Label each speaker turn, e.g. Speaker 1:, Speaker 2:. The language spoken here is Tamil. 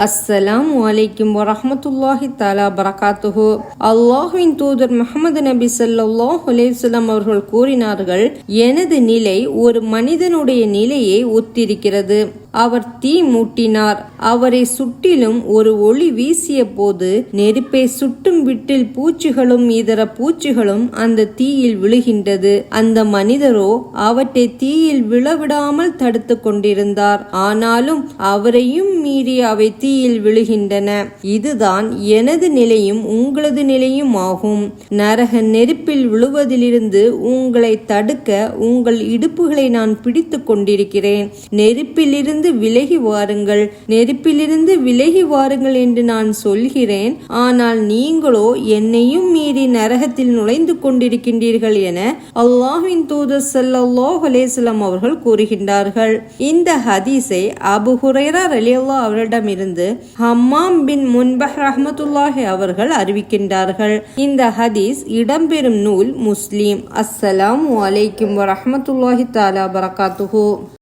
Speaker 1: அஸ்ஸலாமு அலைக்கும் வரஹ்மத்துல்லாஹி தஆலா பரகாத்துஹு. அல்லாஹ்வின் தூதர் முஹம்மது நபி ஸல்லல்லாஹு அலைஹி வஸல்லம் அவர்கள் கூறினார்கள், எனது நிலை ஒரு மனிதனுடைய நிலையை ஒத்திருக்கிறது. அவர் தீ மூட்டினார். அவரை சுற்றிலும் ஒரு ஒளி வீசிய போது நெருப்பை சுட்டும் விட்டில் பூச்சிகளும் இதர பூச்சிகளும் அந்த தீயில் விழுகின்றது. அந்த மனிதரோ அவற்றை தீயில் விழவிடாமல் தடுத்து கொண்டிருந்தார். ஆனாலும் அவரையும் மீறி அவை தீயில் விழுகின்றன. இதுதான் எனது நிலையும் உங்களது நிலையும் ஆகும். நரக நெருப்பில் விழுவதிலிருந்து உங்களை தடுக்க உங்கள் இடுப்புகளை நான் பிடித்து கொண்டிருக்கிறேன். நெருப்பிலிருந்து விலகி வாருங்கள், நெருப்பிலிருந்து விலகி வாருங்கள் என்று நான் சொல்கிறேன். ஆனால் நீங்களோ என்னையும் மீறி நரகத்தில் நுழைந்து கொண்டிருக்கின்றீர்கள் என அல்லாஹ்வின் தூதர் ஸல்லல்லாஹு அலைஹி வஸல்லம் அவர்கள் கூறுகின்றார்கள். இந்த ஹதீஸை அபூ ஹுரைரா ரலியல்லாஹு அவரிடமிருந்து ஹம்மாம் பின் முன்பஹ் ரஹ்மத்துல்லாஹி அவர்கள் அறிவிக்கின்றார்கள். இந்த ஹதீஸ் இடம்பெறும் நூல் முஸ்லிம். அஸ்ஸலாமு அலைக்கும் வரஹ்மத்துல்லாஹி தஆலா பரகாத்துஹு.